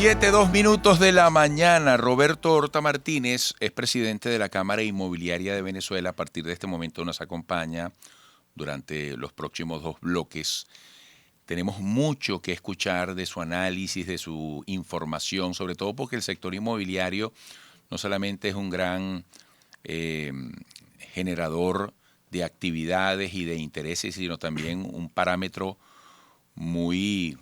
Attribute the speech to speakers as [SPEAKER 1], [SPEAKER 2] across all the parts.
[SPEAKER 1] 7:02 de la mañana. Roberto Horta Martínez es presidente de la Cámara Inmobiliaria de Venezuela. A partir de este momento nos acompaña durante los próximos 2 bloques. Tenemos mucho que escuchar de su análisis, de su información, sobre todo porque el sector inmobiliario no solamente es un gran generador de actividades y de intereses, sino también un parámetro muy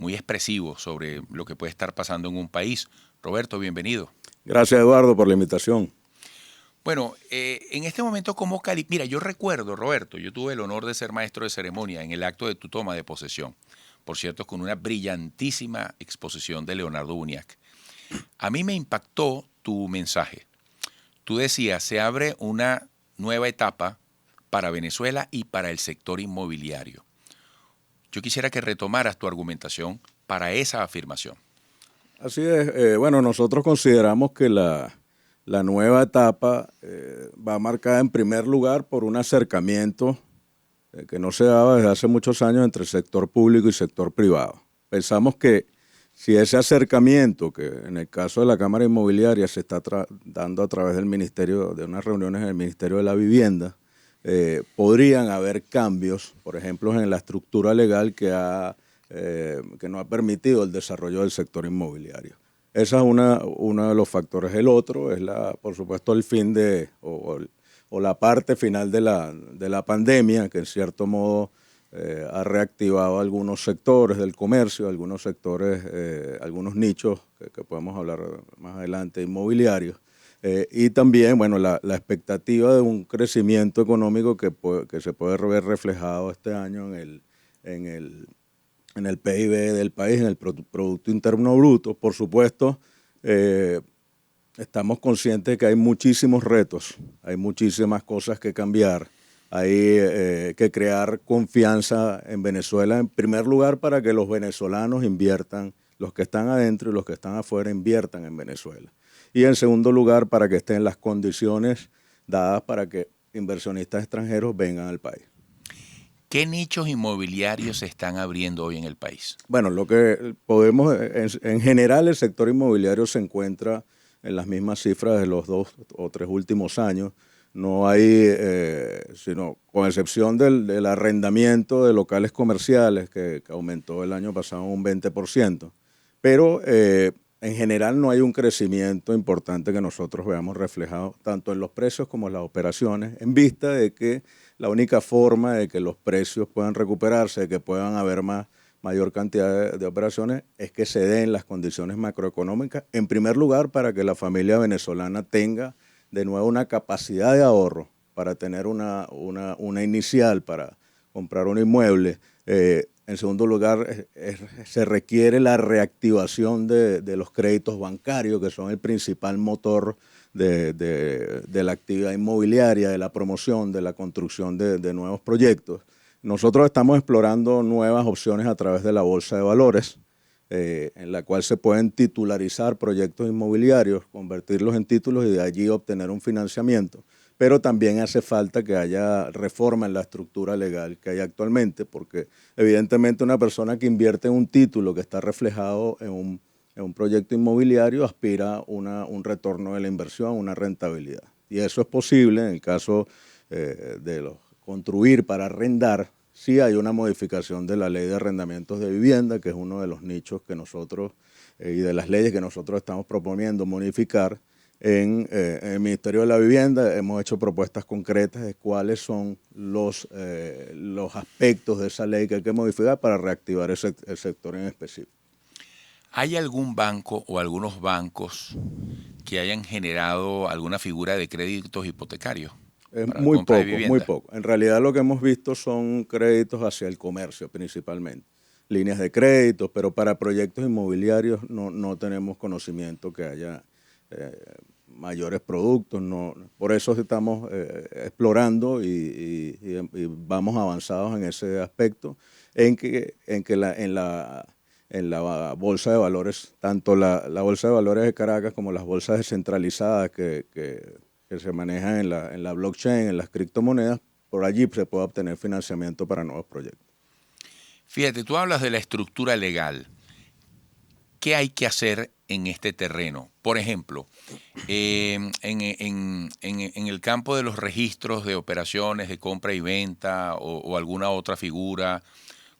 [SPEAKER 1] expresivo sobre lo que puede estar pasando en un país. Roberto, bienvenido.
[SPEAKER 2] Gracias, Eduardo, por la invitación.
[SPEAKER 1] Bueno, en este momento, mira, yo recuerdo, Roberto, yo tuve el honor de ser maestro de ceremonia en el acto de tu toma de posesión, por cierto, con una brillantísima exposición de Leonardo Buniac. A mí me impactó tu mensaje. Tú decías, se abre una nueva etapa para Venezuela y para el sector inmobiliario. Yo quisiera que retomaras tu argumentación para esa afirmación.
[SPEAKER 2] Así es. Bueno, nosotros consideramos que la nueva etapa va marcada en primer lugar por un acercamiento que no se daba desde hace muchos años entre sector público y sector privado. Pensamos que si ese acercamiento, que en el caso de la Cámara Inmobiliaria se está dando a través del Ministerio, de unas reuniones en el Ministerio de la Vivienda, podrían haber cambios, por ejemplo, en la estructura legal que no ha permitido el desarrollo del sector inmobiliario. Ese es uno de los factores. El otro es, por supuesto, el fin o la parte final de la pandemia, que en cierto modo ha reactivado algunos sectores del comercio, algunos sectores, algunos nichos que podemos hablar más adelante, inmobiliarios. Y también, bueno, la expectativa de un crecimiento económico que se puede ver reflejado este año en el PIB del país, en el Producto Interno Bruto. Por supuesto, estamos conscientes de que hay muchísimos retos, hay muchísimas cosas que cambiar, hay que crear confianza en Venezuela, en primer lugar, para que los venezolanos inviertan, los que están adentro y los que están afuera inviertan en Venezuela. Y en segundo lugar, para que estén las condiciones dadas para que inversionistas extranjeros vengan al país.
[SPEAKER 1] ¿Qué nichos inmobiliarios se están abriendo hoy en el país?
[SPEAKER 2] Bueno, lo que podemos, en general el sector inmobiliario se encuentra en las mismas cifras de los 2 o 3 últimos años. No hay, sino con excepción del arrendamiento de locales comerciales que aumentó el año pasado un 20%, pero en general no hay un crecimiento importante que nosotros veamos reflejado tanto en los precios como en las operaciones, en vista de que la única forma de que los precios puedan recuperarse, de que puedan haber mayor cantidad de operaciones, es que se den las condiciones macroeconómicas, en primer lugar, para que la familia venezolana tenga de nuevo una capacidad de ahorro para tener una inicial para comprar un inmueble. En segundo lugar, se requiere la reactivación de los créditos bancarios, que son el principal motor de la actividad inmobiliaria, de la promoción, de la construcción de nuevos proyectos. Nosotros estamos explorando nuevas opciones a través de la Bolsa de Valores, en la cual se pueden titularizar proyectos inmobiliarios, convertirlos en títulos y de allí obtener un financiamiento. Pero también hace falta que haya reforma en la estructura legal que hay actualmente, porque evidentemente una persona que invierte en un título que está reflejado en un proyecto inmobiliario aspira a un retorno de la inversión, una rentabilidad. Y eso es posible en el caso de los construir para arrendar. Sí hay una modificación de la ley de arrendamientos de vivienda, que es uno de los nichos que nosotros y de las leyes que nosotros estamos proponiendo modificar. En el Ministerio de la Vivienda hemos hecho propuestas concretas de cuáles son los aspectos de esa ley que hay que modificar para reactivar el sector en específico.
[SPEAKER 1] ¿Hay algún banco o algunos bancos que hayan generado alguna figura de créditos hipotecarios para la
[SPEAKER 2] Muy
[SPEAKER 1] compra de
[SPEAKER 2] poco, muy
[SPEAKER 1] vivienda?
[SPEAKER 2] poco. En realidad lo que hemos visto son créditos hacia el comercio principalmente, líneas de crédito, pero para proyectos inmobiliarios no tenemos conocimiento que haya mayores productos. No, por eso estamos explorando y vamos avanzados en ese aspecto, en la bolsa de valores, tanto la bolsa de valores de Caracas como las bolsas descentralizadas que se manejan en la blockchain, en las criptomonedas, por allí se puede obtener financiamiento para nuevos proyectos.
[SPEAKER 1] Fíjate, tú hablas de la estructura legal. ¿qué hay que hacer en este terreno? Por ejemplo, en el campo de los registros de operaciones de compra y venta o alguna otra figura,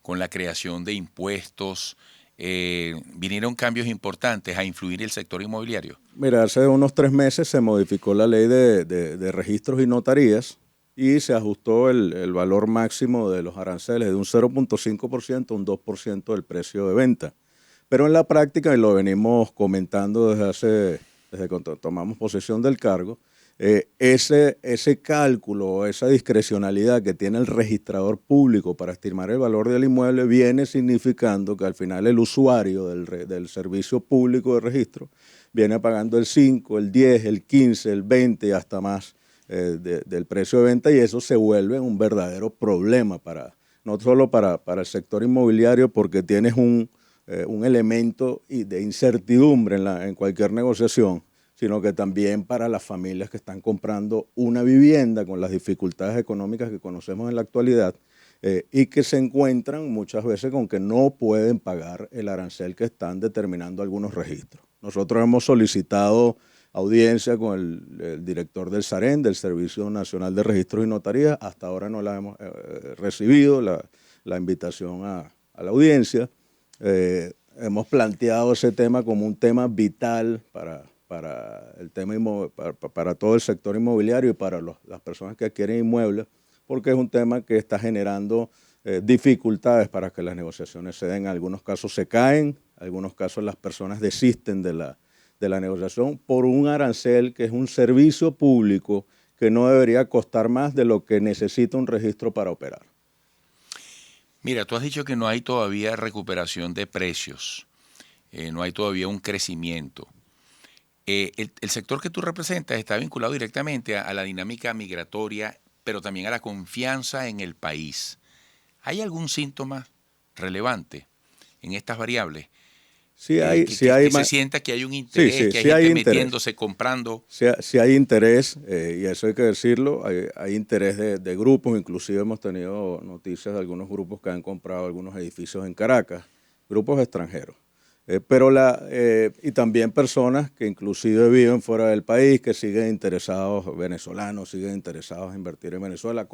[SPEAKER 1] con la creación de impuestos, vinieron cambios importantes a influir el sector inmobiliario.
[SPEAKER 2] Mira, hace unos 3 meses se modificó la ley de registros y notarías y se ajustó el valor máximo de los aranceles de un 0,5% a un 2% del precio de venta. Pero en la práctica, y lo venimos comentando desde que tomamos posesión del cargo, ese cálculo, esa discrecionalidad que tiene el registrador público para estimar el valor del inmueble viene significando que al final el usuario del servicio público de registro viene pagando el 5, el 10, el 15, el 20 y hasta más del precio de venta, y eso se vuelve un verdadero problema no solo para el sector inmobiliario, porque tienes un elemento de incertidumbre en cualquier negociación, sino que también para las familias que están comprando una vivienda con las dificultades económicas que conocemos en la actualidad, y que se encuentran muchas veces con que no pueden pagar el arancel que están determinando algunos registros. Nosotros hemos solicitado audiencia con el director del SAREN, del Servicio Nacional de Registros y Notarías. Hasta ahora no la hemos recibido, la invitación a la audiencia. Hemos planteado ese tema como un tema vital para el tema para todo el sector inmobiliario y para las personas que adquieren inmuebles, porque es un tema que está generando dificultades para que las negociaciones se den. En algunos casos se caen, en algunos casos las personas desisten de la negociación por un arancel que es un servicio público que no debería costar más de lo que necesita un registro para operar.
[SPEAKER 1] Mira, tú has dicho que no hay todavía recuperación de precios, no hay todavía un crecimiento. El sector que tú representas está vinculado directamente a la dinámica migratoria, pero también a la confianza en el país. ¿Hay algún síntoma relevante en estas variables? Que se sienta que hay un interés, que hay gente metiéndose, comprando.
[SPEAKER 2] Sí hay interés, y eso hay que decirlo, hay interés de grupos. Inclusive hemos tenido noticias de algunos grupos que han comprado algunos edificios en Caracas, grupos extranjeros. Y también personas que inclusive viven fuera del país, que siguen interesados, venezolanos, siguen interesados en invertir en Venezuela,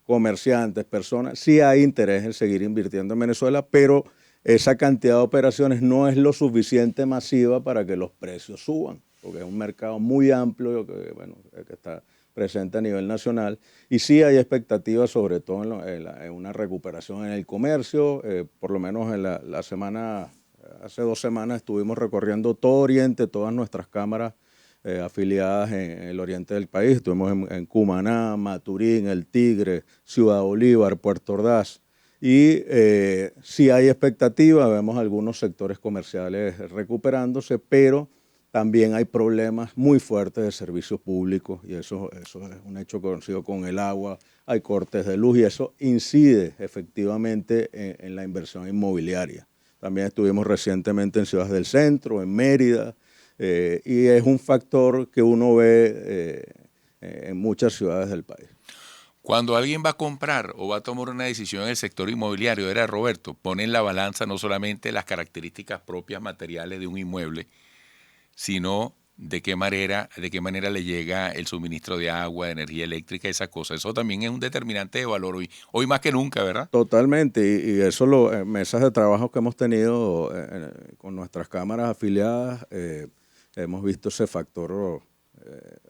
[SPEAKER 2] comerciantes, personas. Sí hay interés en seguir invirtiendo en Venezuela, pero esa cantidad de operaciones no es lo suficiente masiva para que los precios suban, porque es un mercado muy amplio que está presente a nivel nacional, y sí hay expectativas, sobre todo en una recuperación en el comercio. Por lo menos en la semana, hace 2 semanas estuvimos recorriendo todo Oriente, todas nuestras cámaras afiliadas en el oriente del país. Estuvimos en Cumaná, Maturín, El Tigre, Ciudad Bolívar, Puerto Ordaz. Y sí hay expectativa, vemos algunos sectores comerciales recuperándose, pero también hay problemas muy fuertes de servicios públicos, y eso es un hecho conocido con el agua. Hay cortes de luz y eso incide efectivamente en la inversión inmobiliaria. También estuvimos recientemente en ciudades del centro, en Mérida, y es un factor que uno ve en muchas ciudades del país.
[SPEAKER 1] Cuando alguien va a comprar o va a tomar una decisión en el sector inmobiliario, Roberto, pone en la balanza no solamente las características propias materiales de un inmueble, sino de qué manera le llega el suministro de agua, de energía eléctrica, esas cosas. Eso también es un determinante de valor hoy más que nunca, ¿verdad?
[SPEAKER 2] Totalmente, y eso mesas de trabajo que hemos tenido con nuestras cámaras afiliadas, hemos visto ese factor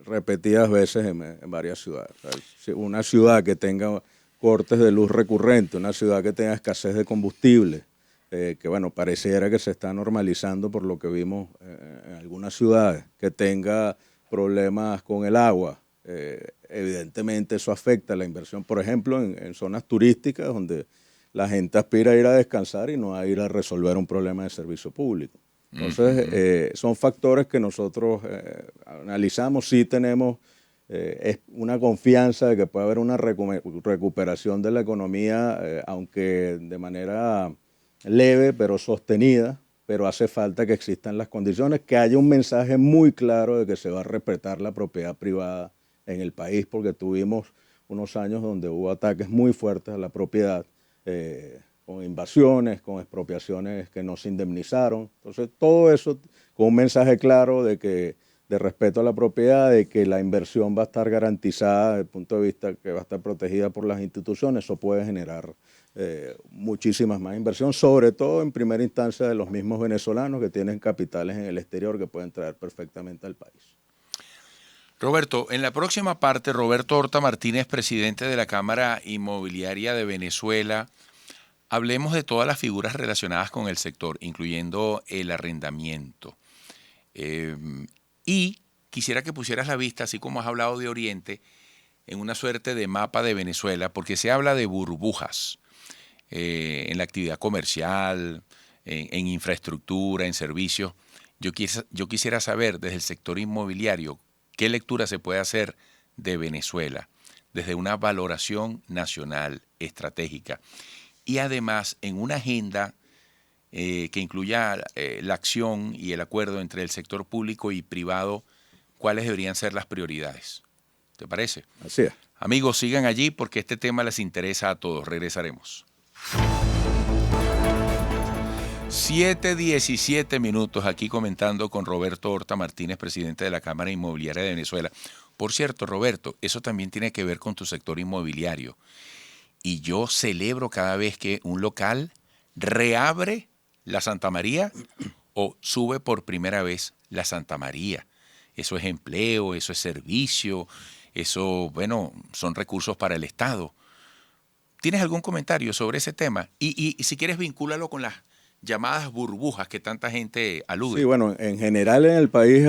[SPEAKER 2] repetidas veces en varias ciudades. O sea, una ciudad que tenga cortes de luz recurrentes, una ciudad que tenga escasez de combustible, que pareciera que se está normalizando por lo que vimos en algunas ciudades, que tenga problemas con el agua, evidentemente eso afecta la inversión, por ejemplo, en zonas turísticas donde la gente aspira a ir a descansar y no a ir a resolver un problema de servicio público. Entonces, son factores que nosotros analizamos. Sí tenemos una confianza de que puede haber una recuperación de la economía, aunque de manera leve pero sostenida, pero hace falta que existan las condiciones, que haya un mensaje muy claro de que se va a respetar la propiedad privada en el país, porque tuvimos unos años donde hubo ataques muy fuertes a la propiedad, con invasiones, con expropiaciones que no se indemnizaron. Entonces, todo eso con un mensaje claro de respeto a la propiedad, de que la inversión va a estar garantizada desde el punto de vista que va a estar protegida por las instituciones. Eso puede generar muchísimas más inversión, sobre todo en primera instancia de los mismos venezolanos que tienen capitales en el exterior que pueden traer perfectamente al país.
[SPEAKER 1] Roberto, en la próxima parte, Roberto Horta Martínez, presidente de la Cámara Inmobiliaria de Venezuela, hablemos de todas las figuras relacionadas con el sector, incluyendo el arrendamiento. Y quisiera que pusieras la vista, así como has hablado de Oriente, en una suerte de mapa de Venezuela, porque se habla de burbujas en la actividad comercial, en infraestructura, en servicios. Yo quisiera saber desde el sector inmobiliario qué lectura se puede hacer de Venezuela desde una valoración nacional estratégica y además en una agenda que incluya la acción y el acuerdo entre el sector público y privado, cuáles deberían ser las prioridades. ¿Te parece?
[SPEAKER 2] Así es.
[SPEAKER 1] Amigos, sigan allí porque este tema les interesa a todos. Regresaremos. 7:17 aquí comentando con Roberto Horta Martínez, presidente de la Cámara Inmobiliaria de Venezuela. Por cierto, Roberto, eso también tiene que ver con tu sector inmobiliario. Y yo celebro cada vez que un local reabre la Santa María o sube por primera vez la Santa María. Eso es empleo, eso es servicio, eso, bueno, son recursos para el Estado. ¿Tienes algún comentario sobre ese tema? Y si quieres, vincúlalo con las llamadas burbujas que tanta gente alude.
[SPEAKER 2] Sí, bueno, en general en el país,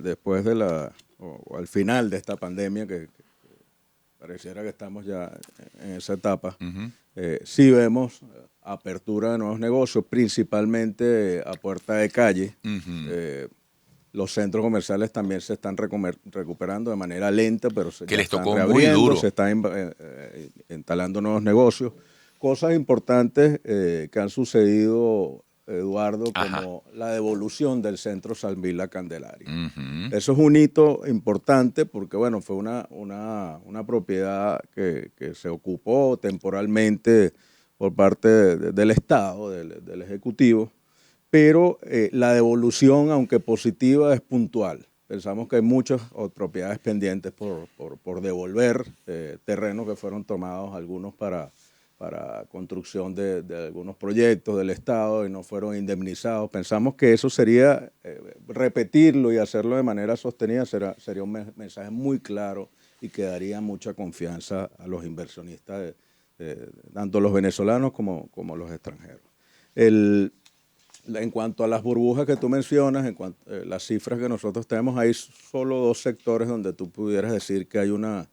[SPEAKER 2] después de o al final de esta pandemia, que pareciera que estamos ya en esa etapa, sí vemos apertura de nuevos negocios, principalmente a puerta de calle. Los centros comerciales también se están recuperando de manera lenta, pero
[SPEAKER 1] que les
[SPEAKER 2] están
[SPEAKER 1] tocó muy
[SPEAKER 2] reabriendo,
[SPEAKER 1] duro.
[SPEAKER 2] se están instalando nuevos negocios. Cosas importantes que han sucedido, Eduardo, como la devolución del centro San Vila Candelaria. Eso es un hito importante porque, bueno, fue una propiedad que se ocupó temporalmente por parte del Estado, del Ejecutivo, pero la devolución, aunque positiva, es puntual. Pensamos que hay muchas propiedades pendientes por devolver, terrenos que fueron tomados, algunos para construcción de algunos proyectos del Estado y no fueron indemnizados. Pensamos que eso sería, repetirlo y hacerlo de manera sostenida, sería un mensaje muy claro y que daría mucha confianza a los inversionistas, tanto los venezolanos como los extranjeros. En cuanto a las burbujas que tú mencionas, las cifras que nosotros tenemos, hay solo dos sectores donde tú pudieras decir que hay una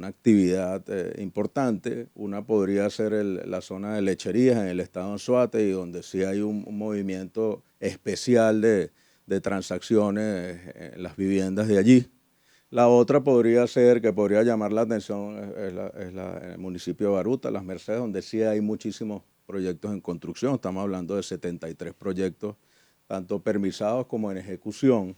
[SPEAKER 2] actividad importante. Una podría ser la zona de lecherías en el estado de Anzoátegui, y donde sí hay un movimiento especial de transacciones en las viviendas de allí. La otra podría ser, que podría llamar la atención, en el municipio de Baruta, Las Mercedes, donde sí hay muchísimos proyectos en construcción. Estamos hablando de 73 proyectos, tanto permisados como en ejecución.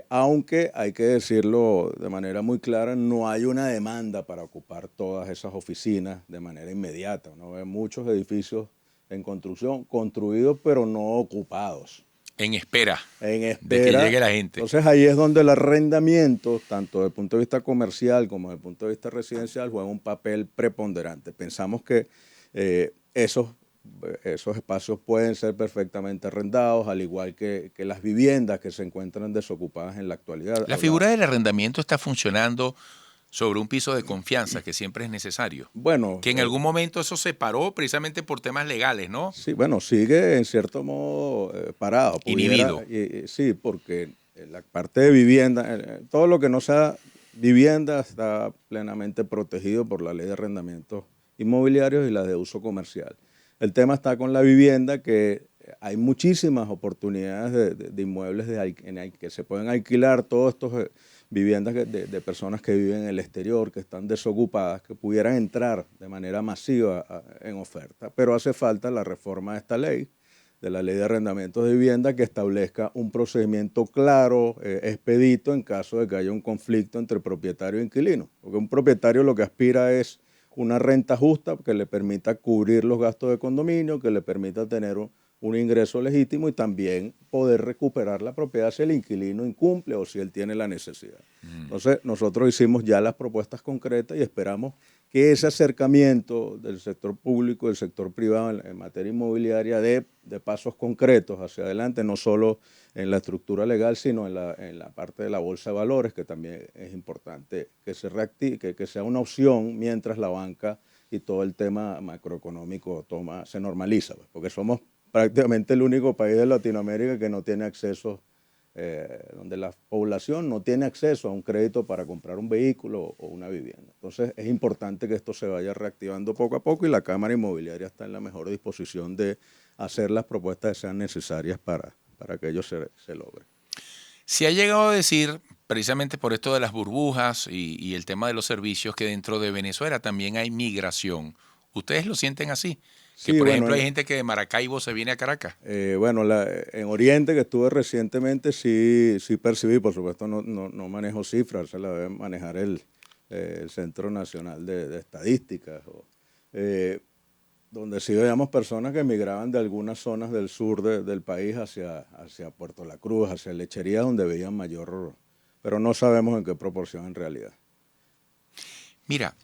[SPEAKER 2] Aunque hay que decirlo de manera muy clara, no hay una demanda para ocupar todas esas oficinas de manera inmediata. Uno ve muchos edificios en construcción, construidos pero no ocupados.
[SPEAKER 1] En espera
[SPEAKER 2] De
[SPEAKER 1] que llegue la gente.
[SPEAKER 2] Entonces ahí es donde el arrendamiento, tanto desde el punto de vista comercial como desde el punto de vista residencial, juega un papel preponderante. Pensamos que esos espacios pueden ser perfectamente arrendados, al igual que las viviendas que se encuentran desocupadas en la actualidad.
[SPEAKER 1] La figura del arrendamiento está funcionando sobre un piso de confianza que siempre es necesario.
[SPEAKER 2] Bueno,
[SPEAKER 1] que en algún momento eso se paró precisamente por temas legales, ¿no?
[SPEAKER 2] Sí, bueno, sigue en cierto modo parado.
[SPEAKER 1] Inhibido.
[SPEAKER 2] Sí, porque la parte de vivienda, todo lo que no sea vivienda está plenamente protegido por la ley de arrendamientos inmobiliarios y la de uso comercial. El tema está con la vivienda, que hay muchísimas oportunidades de inmuebles que se pueden alquilar, todos estos viviendas de personas que viven en el exterior, que están desocupadas, que pudieran entrar de manera masiva en oferta. Pero hace falta la reforma de esta ley, de la ley de arrendamientos de vivienda, que establezca un procedimiento claro, expedito, en caso de que haya un conflicto entre propietario e inquilino. Porque un propietario lo que aspira es una renta justa que le permita cubrir los gastos de condominio, que le permita tener un ingreso legítimo y también poder recuperar la propiedad si el inquilino incumple o si él tiene la necesidad. Entonces, nosotros hicimos ya las propuestas concretas y esperamos que ese acercamiento del sector público y del sector privado en materia inmobiliaria de pasos concretos hacia adelante, no solo en la estructura legal, sino en la parte de la bolsa de valores, que también es importante que se reactive, que sea una opción mientras la banca y todo el tema macroeconómico se normaliza, pues, porque somos prácticamente el único país de Latinoamérica que no tiene acceso, donde la población no tiene acceso a un crédito para comprar un vehículo o una vivienda. Entonces es importante que esto se vaya reactivando poco a poco y la Cámara Inmobiliaria está en la mejor disposición de hacer las propuestas que sean necesarias para que ello se logre.
[SPEAKER 1] Se ha llegado a decir, precisamente por esto de las burbujas y el tema de los servicios, que dentro de Venezuela también hay migración. ¿Ustedes lo sienten así? Que,
[SPEAKER 2] Sí,
[SPEAKER 1] por
[SPEAKER 2] bueno,
[SPEAKER 1] ejemplo, hay gente que de Maracaibo se viene a Caracas.
[SPEAKER 2] Bueno, en Oriente, que estuve recientemente, sí percibí, por supuesto no manejo cifras, se la debe manejar el Centro Nacional de Estadísticas, donde sí veíamos personas que emigraban de algunas zonas del sur del país hacia Puerto La Cruz, hacia Lechería, donde veían mayor, pero no sabemos en qué proporción en realidad.
[SPEAKER 1] Mira,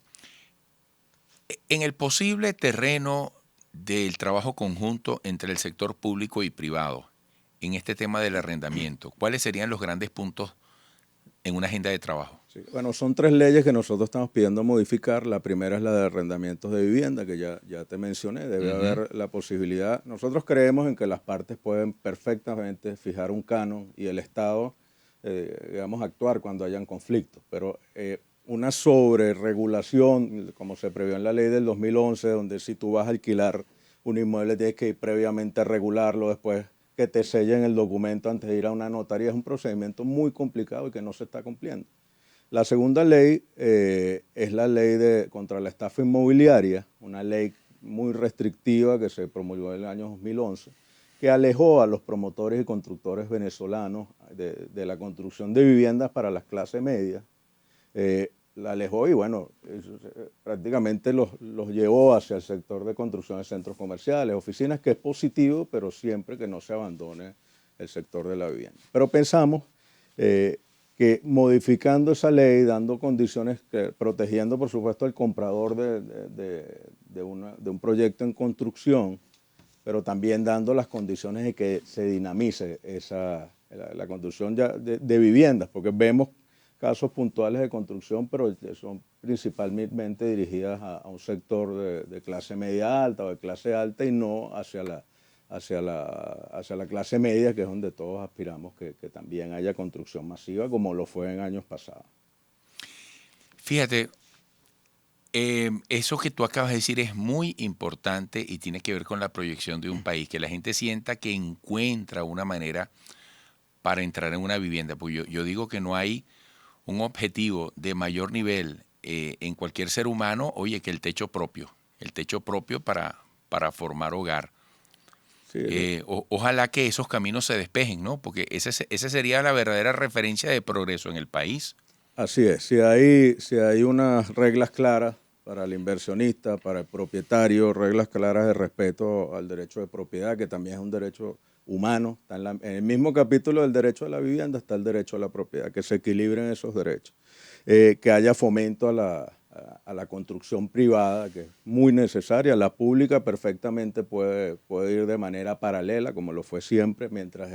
[SPEAKER 1] en el posible terreno del trabajo conjunto entre el sector público y privado, en este tema del arrendamiento, ¿cuáles serían los grandes puntos en una agenda de trabajo?
[SPEAKER 2] Sí, bueno, son 3 leyes que nosotros estamos pidiendo modificar. La primera es la de arrendamientos de vivienda, que ya te mencioné. Debe haber la posibilidad. Nosotros creemos en que las partes pueden perfectamente fijar un canon y el Estado, digamos, actuar cuando hayan conflictos. Pero una sobreregulación, como se previó en la ley del 2011, donde si tú vas a alquilar un inmueble tienes que ir previamente a regularlo, después que te sellen el documento antes de ir a una notaría, es un procedimiento muy complicado y que no se está cumpliendo. La segunda ley es la ley contra la estafa inmobiliaria, una ley muy restrictiva que se promulgó en el año 2011, que alejó a los promotores y constructores venezolanos de la construcción de viviendas para las clases medias. La alejó y bueno, prácticamente los llevó hacia el sector de construcción de centros comerciales, oficinas, que es positivo, pero siempre que no se abandone el sector de la vivienda. Pero pensamos que modificando esa ley, dando condiciones, protegiendo por supuesto al comprador de un proyecto en construcción, pero también dando las condiciones de que se dinamice la construcción ya de viviendas, porque vemos casos puntuales de construcción, pero son principalmente dirigidas a un sector de clase media alta o de clase alta y no hacia la clase media, que es donde todos aspiramos que también haya construcción masiva, como lo fue en años pasados.
[SPEAKER 1] Fíjate, eso que tú acabas de decir es muy importante y tiene que ver con la proyección de un país, que la gente sienta que encuentra una manera para entrar en una vivienda. Pues yo digo que no hay un objetivo de mayor nivel en cualquier ser humano, oye, que el techo propio para formar hogar.
[SPEAKER 2] Sí,
[SPEAKER 1] Ojalá que esos caminos se despejen, ¿no? Porque ese sería la verdadera referencia de progreso en el país.
[SPEAKER 2] así es, si hay unas reglas claras para el inversionista, para el propietario, reglas claras de respeto al derecho de propiedad, que también es un derecho humano, está en el mismo capítulo del derecho a la vivienda está el derecho a la propiedad, que se equilibren esos derechos, que haya fomento a la construcción privada, que es muy necesaria. La pública perfectamente puede ir de manera paralela, como lo fue siempre, mientras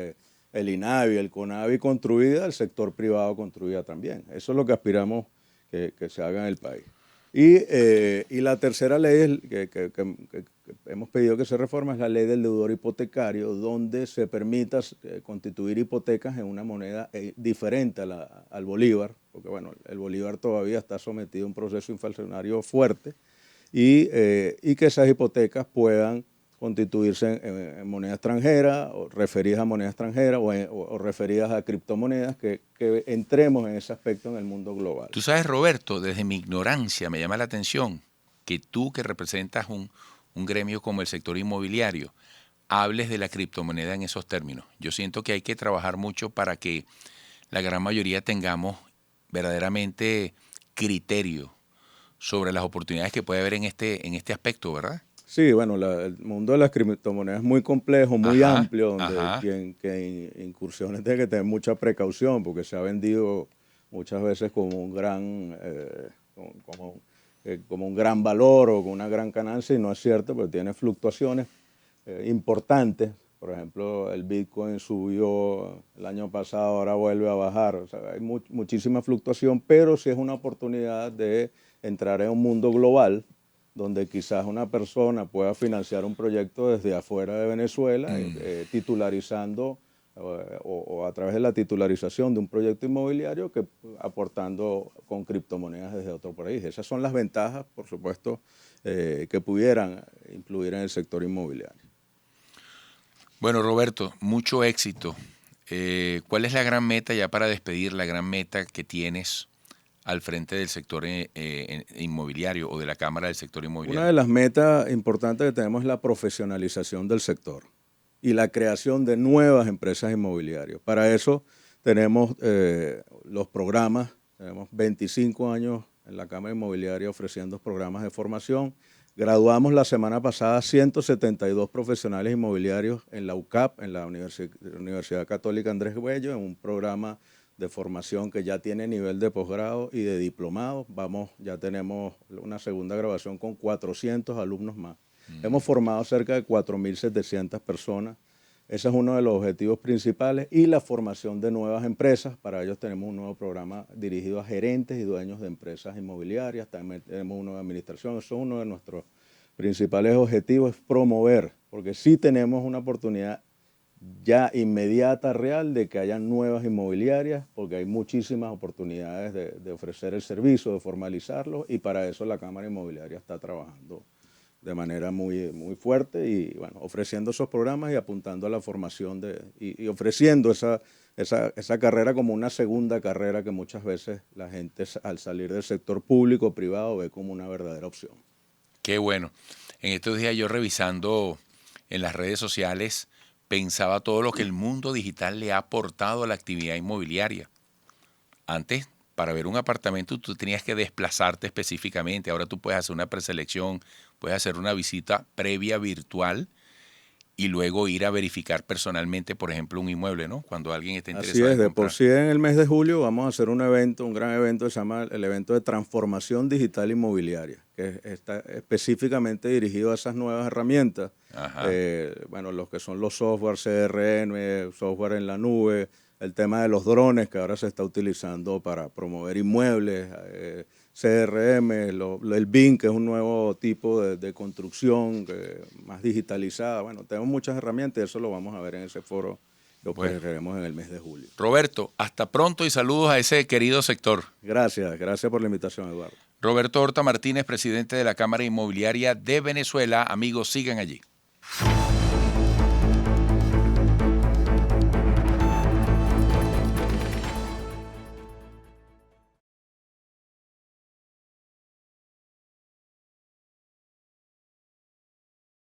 [SPEAKER 2] el INAVI, el CONAVI construida, el sector privado construida también. Eso es lo que aspiramos que se haga en el país. Y la tercera ley que hemos pedido que se reforme es la ley del deudor hipotecario, donde se permita constituir hipotecas en una moneda diferente al bolívar, porque bueno, el bolívar todavía está sometido a un proceso inflacionario fuerte, y que esas hipotecas puedan constituirse en moneda extranjera, o referidas a moneda extranjera, o referidas a criptomonedas, que entremos en ese aspecto en el mundo global.
[SPEAKER 1] Tú sabes, Roberto, desde mi ignorancia me llama la atención que tú, que representas un gremio como el sector inmobiliario, hables de la criptomoneda en esos términos. Yo siento que hay que trabajar mucho para que la gran mayoría tengamos verdaderamente criterio sobre las oportunidades que puede haber en este aspecto, ¿verdad?
[SPEAKER 2] Sí, bueno, el mundo de las criptomonedas es muy complejo, muy
[SPEAKER 1] Ajá,
[SPEAKER 2] amplio, donde
[SPEAKER 1] ajá.
[SPEAKER 2] quien incursiones tiene que tener mucha precaución, porque se ha vendido muchas veces como un gran, como un gran valor o con una gran ganancia, y no es cierto, porque tiene fluctuaciones importantes. Por ejemplo, el Bitcoin subió el año pasado, ahora vuelve a bajar. O sea, hay muchísima fluctuación, pero sí es una oportunidad de entrar en un mundo global donde quizás una persona pueda financiar un proyecto desde afuera de Venezuela, titularizando o a través de la titularización de un proyecto inmobiliario, que aportando con criptomonedas desde otro país. Esas son las ventajas, por supuesto, que pudieran influir en el sector inmobiliario.
[SPEAKER 1] Bueno, Roberto, mucho éxito. ¿Cuál es la gran meta, ya para despedir, la gran meta que tienes al frente del sector inmobiliario o de la Cámara del Sector
[SPEAKER 2] Una
[SPEAKER 1] Inmobiliario?
[SPEAKER 2] de las metas importantes que tenemos es la profesionalización del sector y la creación de nuevas empresas inmobiliarias. Para eso tenemos los programas, tenemos 25 años en la Cámara Inmobiliaria ofreciendo programas de formación. Graduamos la semana pasada 172 profesionales inmobiliarios en la UCAP, en la Universidad Católica Andrés Bello, en un programa de formación que ya tiene nivel de posgrado y de diplomado. Ya tenemos una segunda graduación con 400 alumnos más. Hemos formado cerca de 4.700 personas. Ese es uno de los objetivos principales, y la formación de nuevas empresas. Para ellos tenemos un nuevo programa dirigido a gerentes y dueños de empresas inmobiliarias. También tenemos uno de administración. Eso es uno de nuestros principales objetivos, es promover, porque sí tenemos una oportunidad ya inmediata, real, de que haya nuevas inmobiliarias, porque hay muchísimas oportunidades de ofrecer el servicio, de formalizarlo, y para eso la Cámara Inmobiliaria está trabajando de manera muy, muy fuerte y, bueno, ofreciendo esos programas y apuntando a la formación y ofreciendo esa carrera como una segunda carrera que muchas veces la gente, al salir del sector público o privado, ve como una verdadera opción.
[SPEAKER 1] Qué bueno. En estos días yo, revisando en las redes sociales, pensaba todo lo que el mundo digital le ha aportado a la actividad inmobiliaria. Antes, para ver un apartamento, tú tenías que desplazarte específicamente. Ahora tú puedes hacer una preselección, puedes hacer una visita previa virtual y luego ir a verificar personalmente, por ejemplo, un inmueble, ¿no? Cuando alguien está
[SPEAKER 2] Así
[SPEAKER 1] interesado
[SPEAKER 2] es,
[SPEAKER 1] en
[SPEAKER 2] de por
[SPEAKER 1] comprar.
[SPEAKER 2] sí en el mes de julio vamos a hacer un evento, un gran evento que se llama el evento de transformación digital inmobiliaria, que está específicamente dirigido a esas nuevas herramientas.
[SPEAKER 1] Ajá.
[SPEAKER 2] Bueno, los que son los software CRM, software en la nube, el tema de los drones que ahora se está utilizando para promover inmuebles, CRM, el BIM, que es un nuevo tipo de construcción más digitalizada. Bueno, tenemos muchas herramientas y eso lo vamos a ver en ese foro. Lo
[SPEAKER 1] Bueno,
[SPEAKER 2] presentaremos en el mes de julio.
[SPEAKER 1] Roberto, hasta pronto y saludos a ese querido sector.
[SPEAKER 2] Gracias por la invitación, Eduardo.
[SPEAKER 1] Roberto Horta Martínez, presidente de la Cámara Inmobiliaria de Venezuela. Amigos, sigan allí.